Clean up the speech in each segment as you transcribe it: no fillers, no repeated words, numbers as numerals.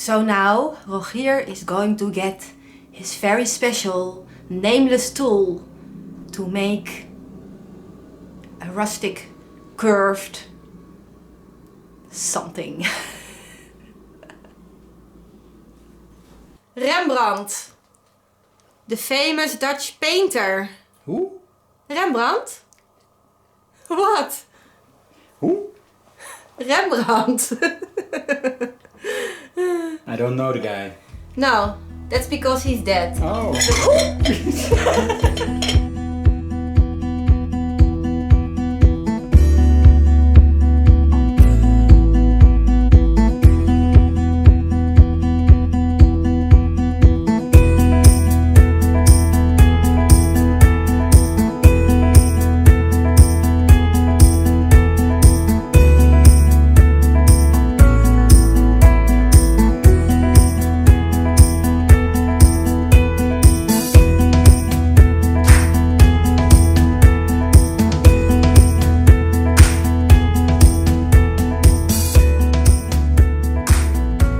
So now Rogier is going to get his very special nameless tool to make a rustic curved something. Rembrandt, the famous Dutch painter. Who? Rembrandt? What? Who? Rembrandt. I don't know the guy. No, that's because he's dead. Oh.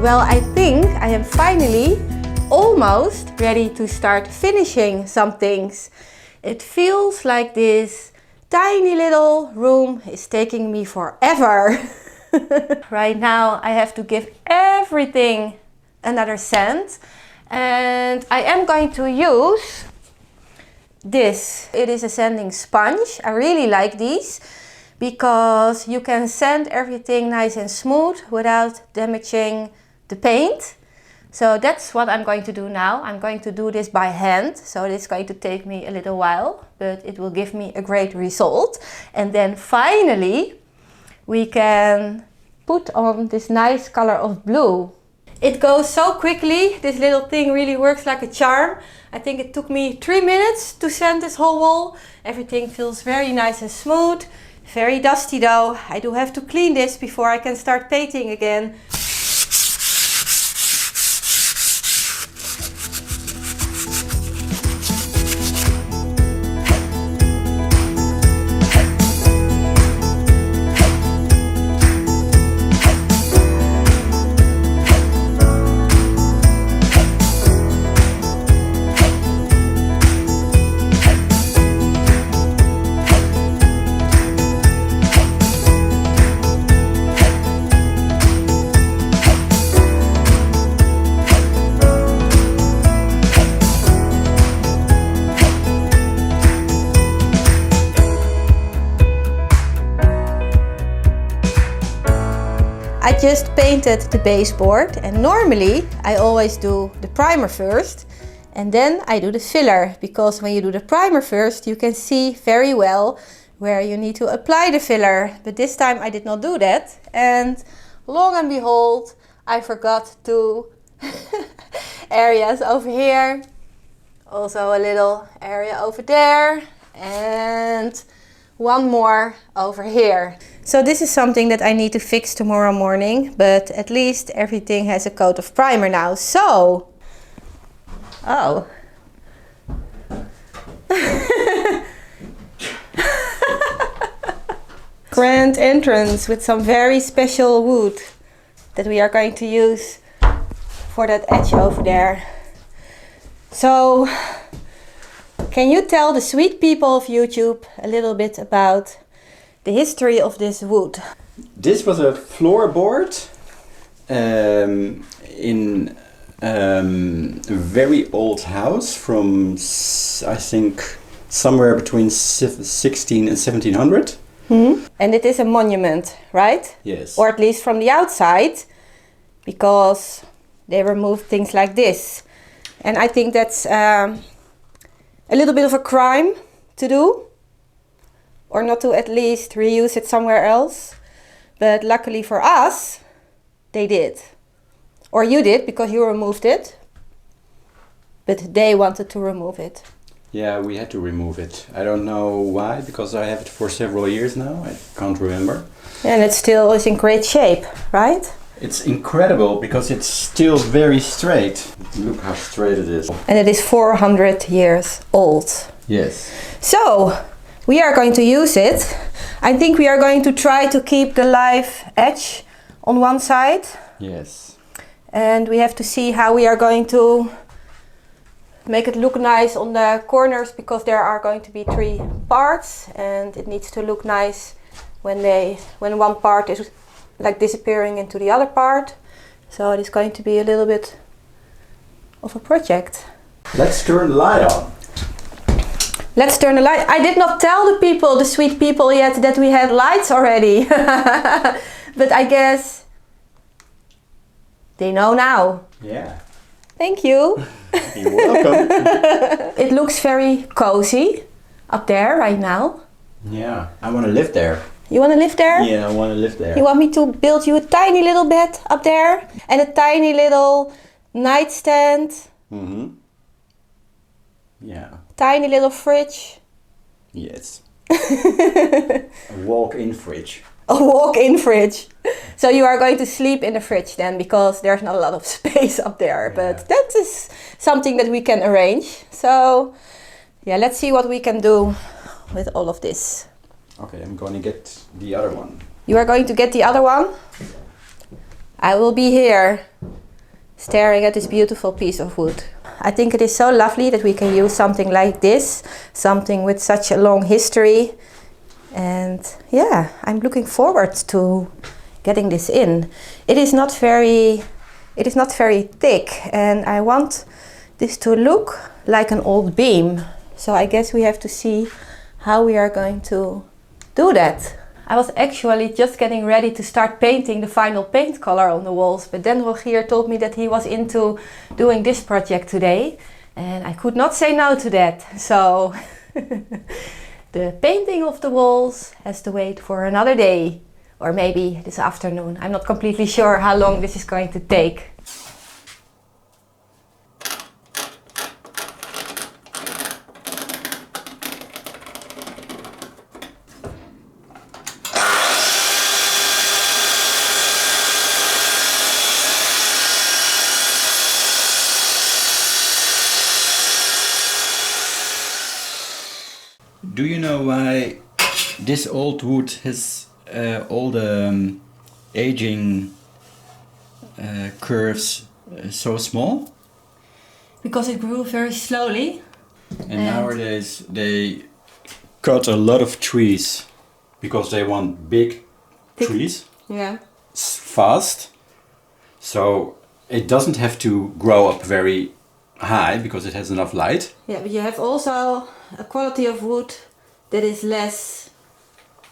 Well, I think I am finally almost ready to start finishing some things. It feels like this tiny little room is taking me forever. Right now I have to give everything another scent, and I am going to use this. It is a sanding sponge. I really like these because you can sand everything nice and smooth without damaging the paint. So that's what I'm going to do now. I'm going to do this by hand, so it's going to take me a little while, but it will give me a great result. And then finally we can put on this nice color of blue. It goes so quickly. This little thing really works like a charm. I think it took me 3 minutes to sand this whole wall. Everything feels very nice and smooth. Very dusty though. I do have to clean this before I can start painting again. I just painted the baseboard, and normally I always do the primer first and then I do the filler, because when you do the primer first you can see very well where you need to apply the filler. But this time I did not do that, and long and behold I forgot 2 areas over here, also a little area over there, and one more over here. So this is something that I need to fix tomorrow morning, but at least everything has a coat of primer now. So, oh. Grand entrance with some very special wood that we are going to use for that edge over there. So, can you tell the sweet people of YouTube a little bit about the history of this wood? This was a floorboard in a very old house from, I think, somewhere between 16 and 1700. Mm-hmm. And it is a monument, right? Yes. Or at least from the outside, because they removed things like this. And I think that's a little bit of a crime to do, or not to at least reuse it somewhere else. But luckily for us, they did. Or you did, because you removed it. But they wanted to remove it. Yeah, we had to remove it. I don't know why, because I have it for several years now. I can't remember. And it still is in great shape, right? It's incredible because it's still very straight. Look how straight it is. And it is 400 years old. Yes. So, we are going to use it. I think we are going to try to keep the live edge on one side. Yes. And we have to see how we are going to make it look nice on the corners, because there are going to be 3 parts and it needs to look nice when one part is like disappearing into the other part. So it is going to be a little bit of a project. Let's turn the light on. Let's turn the light. I did not tell the people, the sweet people yet, that we had lights already. But I guess they know now. Yeah. Thank you. You're welcome. It looks very cozy up there right now. Yeah, I want to live there. You want to live there? Yeah, I want to live there. You want me to build you a tiny little bed up there? And a tiny little nightstand? Mm-hmm. Yeah. Tiny little fridge? Yes. A walk-in fridge. A walk-in fridge. So you are going to sleep in the fridge then, because there's not a lot of space up there. Yeah. But that is something that we can arrange. So yeah, let's see what we can do with all of this. Okay, I'm going to get the other one. You are going to get the other one? I will be here staring at this beautiful piece of wood. I think it is so lovely that we can use something like this, something with such a long history. And yeah, I'm looking forward to getting this in. It is not very thick, and I want this to look like an old beam. So I guess we have to see how we are going to do that. I was actually just getting ready to start painting the final paint color on the walls, but then Rogier told me that he was into doing this project today, and I could not say no to that. So the painting of the walls has to wait for another day, or maybe this afternoon. I'm not completely sure how long this is going to take. Do you know why this old wood has all the aging curves so small? Because it grew very slowly. And nowadays they cut a lot of trees because they want big trees. Yeah. Fast. So it doesn't have to grow up very high because it has enough light. Yeah, but you have also a quality of wood that is less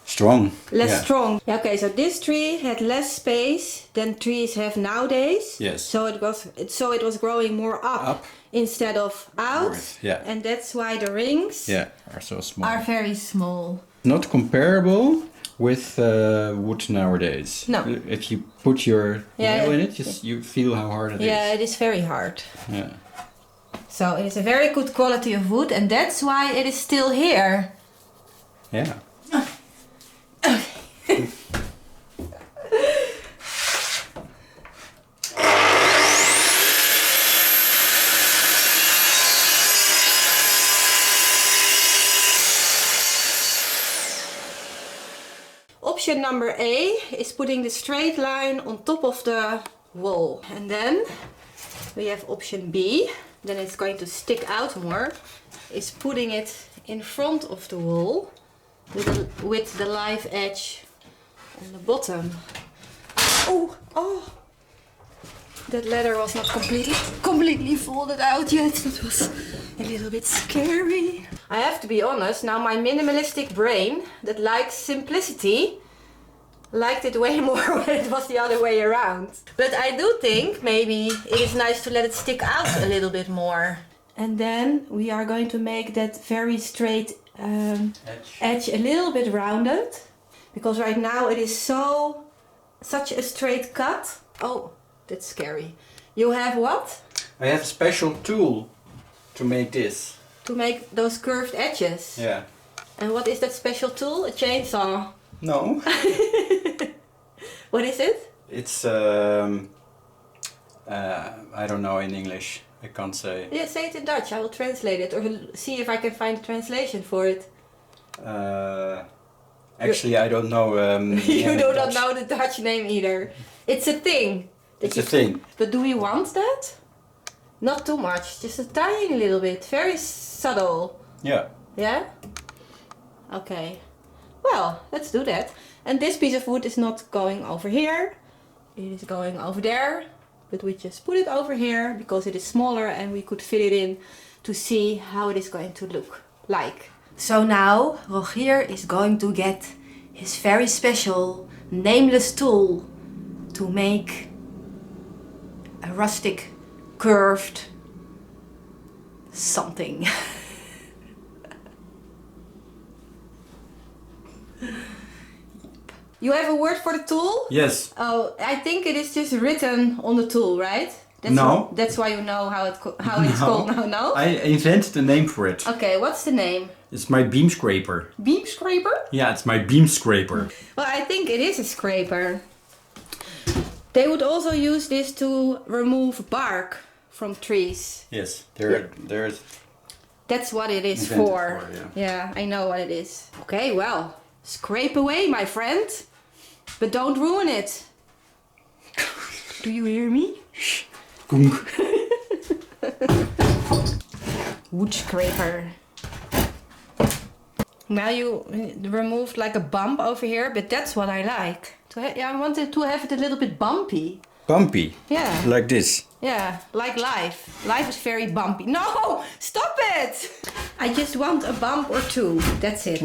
strong. Strong. Yeah, okay, so this tree had less space than trees have nowadays. Yes. So it was growing more up instead of out. North, yeah. And that's why the rings are so small. are very small. Not comparable with wood nowadays. No. If you put your nail in it, you feel how hard it is. Yeah, it is very hard. Yeah. So it is a very good quality of wood, and that's why it is still here. Yeah. Option number A is putting the straight line on top of the wall. And then we have option B, then it's going to stick out more, is putting it in front of the wall with the live edge on the bottom. Oh! That ladder was not completely folded out yet. That was a little bit scary. I have to be honest, now my minimalistic brain that likes simplicity liked it way more when it was the other way around. But I do think maybe it is nice to let it stick out a little bit more. And then we are going to make that very straight edge a little bit rounded. Because right now it is such a straight cut. Oh, that's scary. You have what? I have a special tool to make this. To make those curved edges? Yeah. And what is that special tool? A chainsaw? No. What is it? It's I don't know in English. I can't say. Yeah, say it in Dutch. I will translate it or see if I can find a translation for it. Actually, I don't know. You do not know the Dutch name either. It's a thing. It's a thing. But do we want that? Not too much, just a tiny little bit, very subtle. Yeah. Yeah? Okay. Well, let's do that. And this piece of wood is not going over here. It is going over there. But we just put it over here because it is smaller and we could fit it in to see how it is going to look like. So now Rogier is going to get his very special nameless tool to make a rustic curved something. You have a word for the tool? Yes. Oh, I think it is just written on the tool, right? That's why you know how it's called now, no? I invented a name for it. Okay, what's the name? It's my beam scraper. Beam scraper? Yeah, it's my beam scraper. Well, I think it is a scraper. They would also use this to remove bark from trees. Yes, there's. That's what it is for. Yeah, I know what it is. Okay, well, scrape away, my friend. But don't ruin it. Do you hear me? Wood scraper. Now you removed like a bump over here, but that's what I like. I wanted to have it a little bit bumpy. Bumpy? Yeah. Like this? Yeah, like life. Life is very bumpy. No! Stop it! I just want a bump or two. That's it.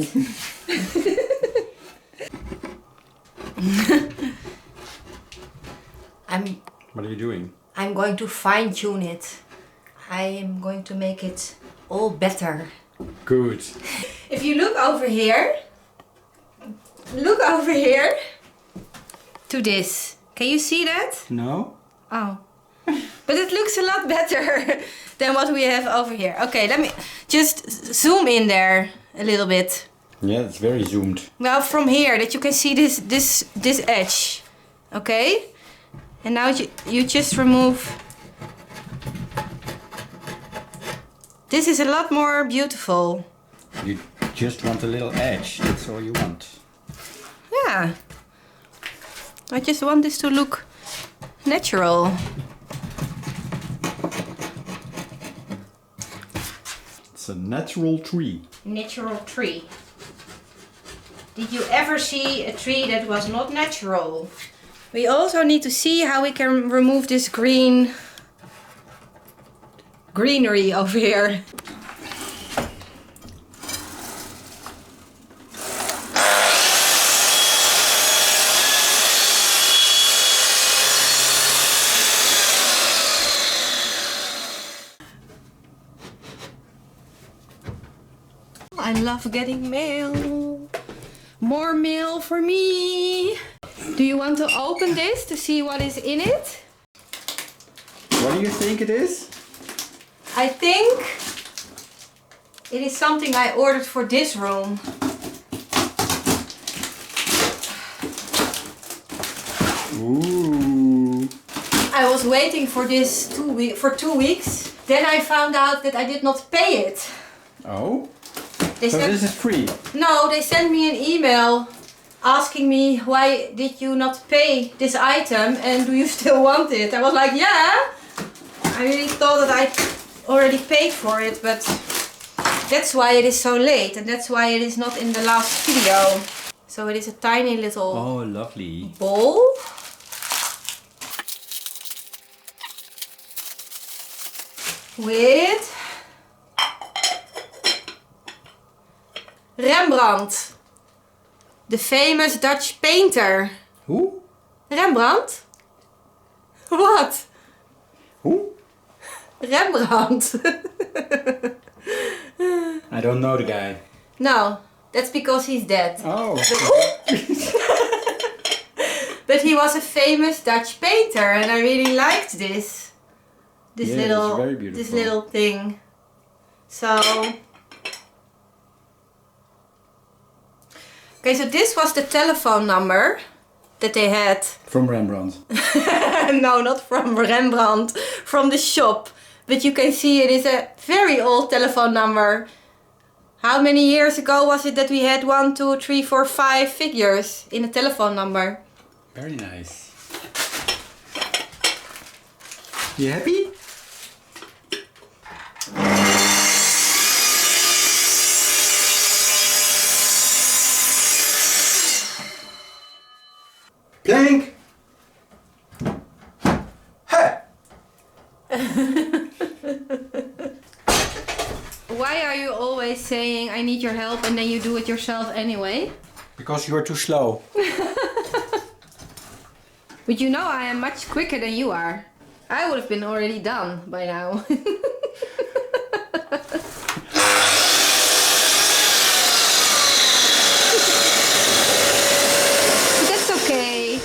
What are you doing? I'm going to fine tune it. I am going to make it all better. Good. If you look over here to this. Can you see that? No. Oh. But it looks a lot better than what we have over here. Okay, let me just zoom in there a little bit. Yeah, it's very zoomed. Well, from here, that you can see this edge. Okay? And now you just remove. This is a lot more beautiful. You just want a little edge, that's all you want. Yeah. I just want this to look natural. It's a natural tree. Natural tree. Did you ever see a tree that was not natural? We also need to see how we can remove this greenery over here. I love getting mail. More mail for me. Do you want to open this to see what is in it? What do you think it is? I think it is something I ordered for this room. Ooh. I was waiting for this for 2 weeks. Then I found out that I did not pay it. Oh? They So said, this is free? no, they sent me an email asking me, why did you not pay this item and do you still want it? I was like, yeah. I really thought that I already paid for it, but that's why it is so late and that's why it is not in the last video. So it is a tiny little Oh, lovely. bowl. With Rembrandt, the famous Dutch painter. Who? Rembrandt? What? Who? Rembrandt. I don't know the guy. No, that's because he's dead. Oh. But he was a famous Dutch painter and I really liked this. This Yeah, it's very this beautiful. little thing. So okay, so this was the telephone number that they had. From Rembrandt. No, not from Rembrandt, from the shop. But you can see it is a very old telephone number. How many years ago was it that we had 1, 2, 3, 4, 5 figures in a telephone number? Very nice. You happy? Plank! Hey! Why are you always saying I need your help and then you do it yourself anyway? Because you're too slow. But you know I am much quicker than you are. I would have been already done by now. That's okay.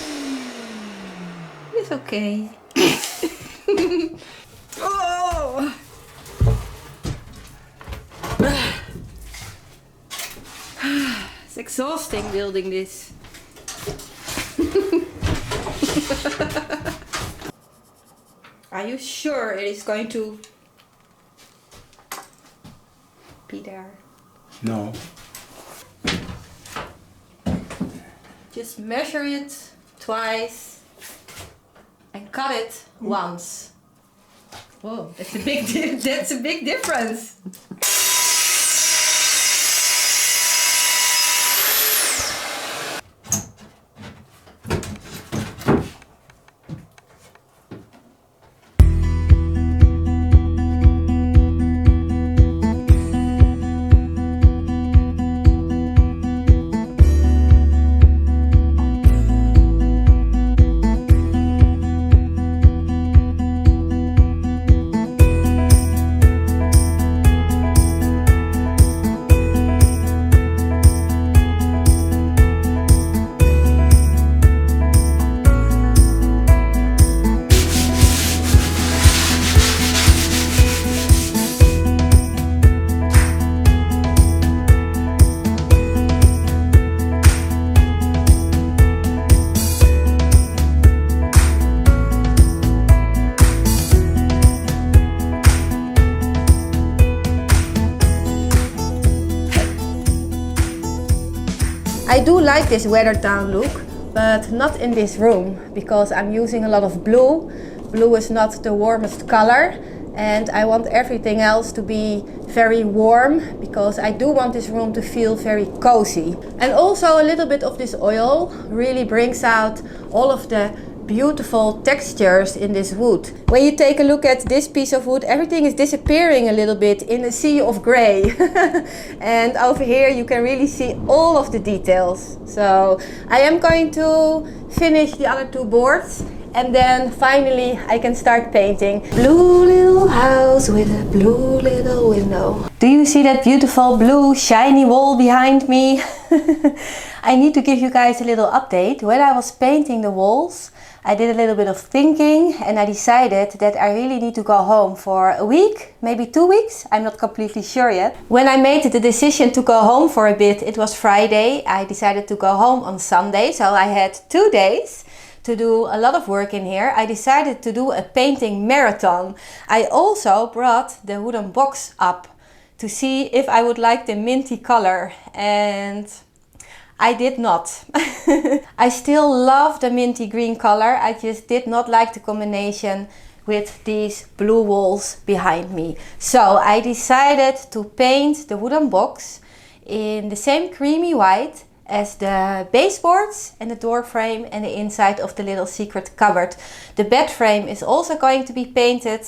It's okay. Oh! It's exhausting building this. Are you sure it is going to be there? No. Just measure it twice and cut it once. Whoa, that's a big that's a big difference. I do like this weathered down look, but not in this room because I'm using a lot of blue. Blue is not the warmest color and I want everything else to be very warm because I do want this room to feel very cozy. And also a little bit of this oil really brings out all of the beautiful textures in this wood. When you take a look at this piece of wood, everything is disappearing a little bit in a sea of gray. And over here you can really see all of the details. So I am going to finish the other two boards and then finally I can start painting. Blue little house with a blue little window. Do you see that beautiful blue shiny wall behind me? I need to give you guys a little update. When I was painting the walls, I did a little bit of thinking and I decided that I really need to go home for a week, maybe 2 weeks. I'm not completely sure yet. When I made the decision to go home for a bit, it was Friday. I decided to go home on Sunday, so I had 2 days to do a lot of work in here. I decided to do a painting marathon. I also brought the wooden box up to see if I would like the minty color, and I did not. I still love the minty green color. I just did not like the combination with these blue walls behind me. So I decided to paint the wooden box in the same creamy white as the baseboards and the door frame and the inside of the little secret cupboard. The bed frame is also going to be painted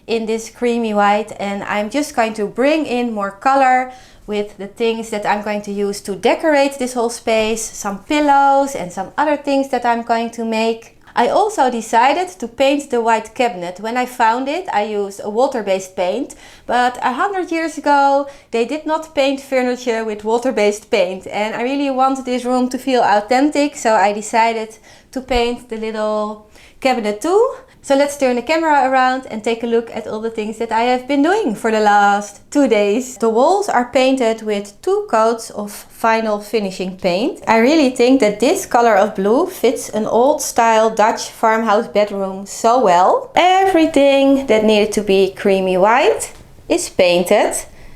in this creamy white, and I'm just going to bring in more color with the things that I'm going to use to decorate this whole space, some pillows and some other things that I'm going to make. I also decided to paint the white cabinet. When I found it, I used a water-based paint, but 100 years ago they did not paint furniture with water-based paint, and I really wanted this room to feel authentic, so I decided to paint the little cabinet too. So let's turn the camera around and take a look at all the things that I have been doing for the last 2 days. The walls are painted with 2 coats of vinyl finishing paint. I really think that this color of blue fits an old style Dutch farmhouse bedroom so well. Everything that needed to be creamy white is painted.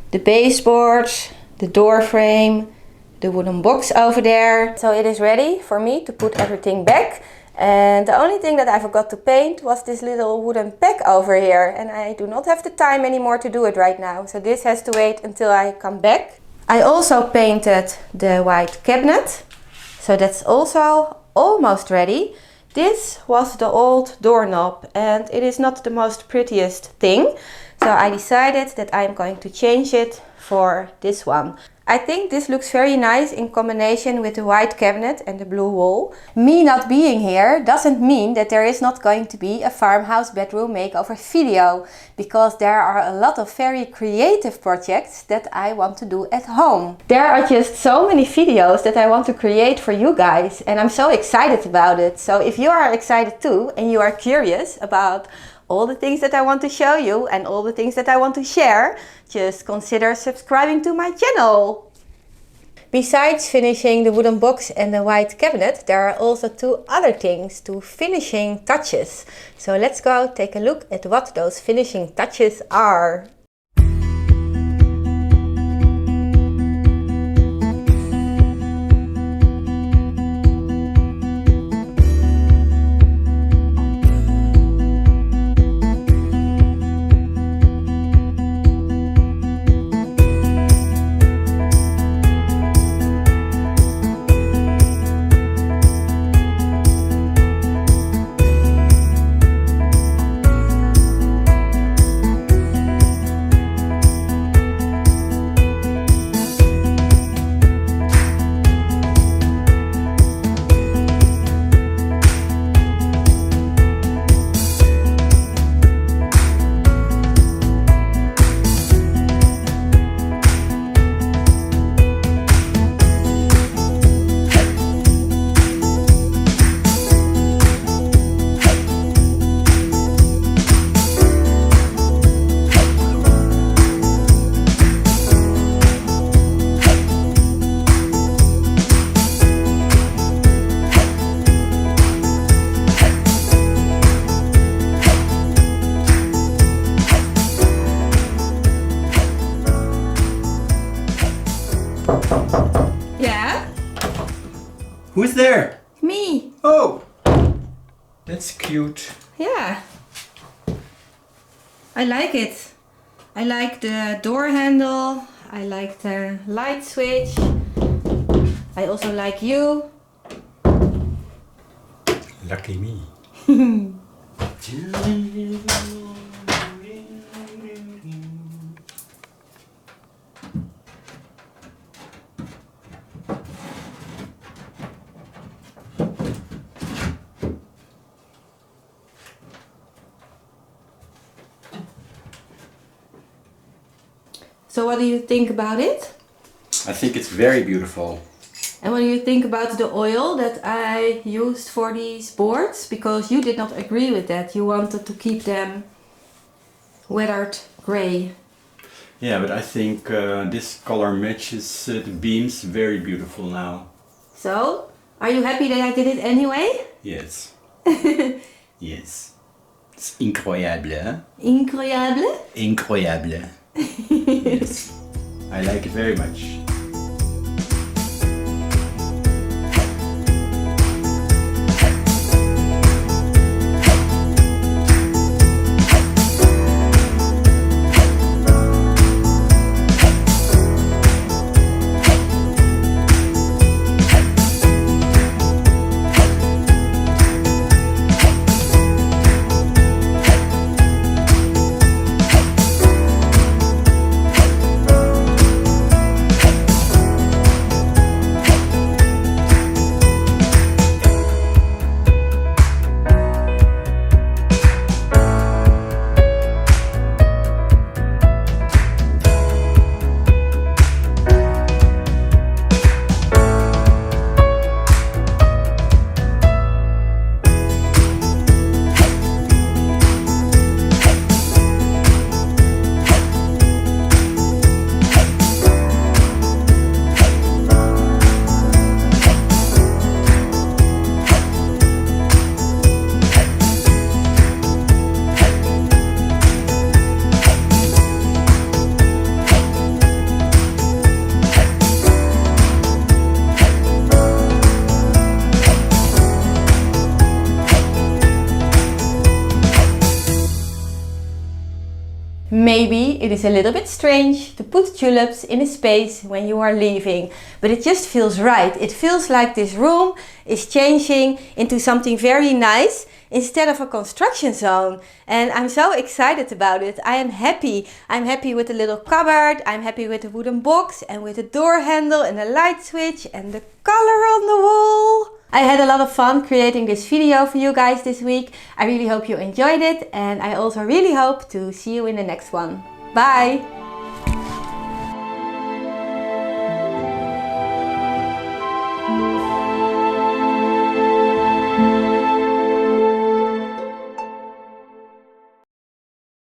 The baseboards, the door frame, the wooden box over there. So it is ready for me to put everything back. And the only thing that I forgot to paint was this little wooden peg over here. And I do not have the time anymore to do it right now. So this has to wait until I come back. I also painted the white cabinet. So that's also almost ready. This was the old doorknob and it is not the most prettiest thing. So I decided that I'm going to change it for this one. I think this looks very nice in combination with the white cabinet and the blue wall. Me not being here doesn't mean that there is not going to be a farmhouse bedroom makeover video, because there are a lot of very creative projects that I want to do at home. There are just so many videos that I want to create for you guys and I'm so excited about it. So if you are excited too and you are curious about all the things that I want to show you and all the things that I want to share, just consider subscribing to my channel. Besides finishing the wooden box and the white cabinet, there are also two other things, two finishing touches. So let's go take a look at what those finishing touches are. Who's there? Me! Oh! That's cute. Yeah. I like it. I like the door handle. I like the light switch. I also like you. Lucky me. So what do you think about it? I think it's very beautiful. And what do you think about the oil that I used for these boards? Because you did not agree with that. You wanted to keep them weathered grey. Yeah, but I think this color matches the beams very beautiful now. So, are you happy that I did it anyway? Yes. Yes. It's incroyable, hein? Incroyable? Incroyable. Yes. I like it very much. Maybe it is a little bit strange to put tulips in a space when you are leaving, but it just feels right. It feels like this room is changing into something very nice instead of a construction zone. And I'm so excited about it. I am happy. I'm happy with the little cupboard. I'm happy with the wooden box and with the door handle and the light switch and the color on the wall. I had a lot of fun creating this video for you guys this week. I really hope you enjoyed it, and I also really hope to see you in the next one. Bye!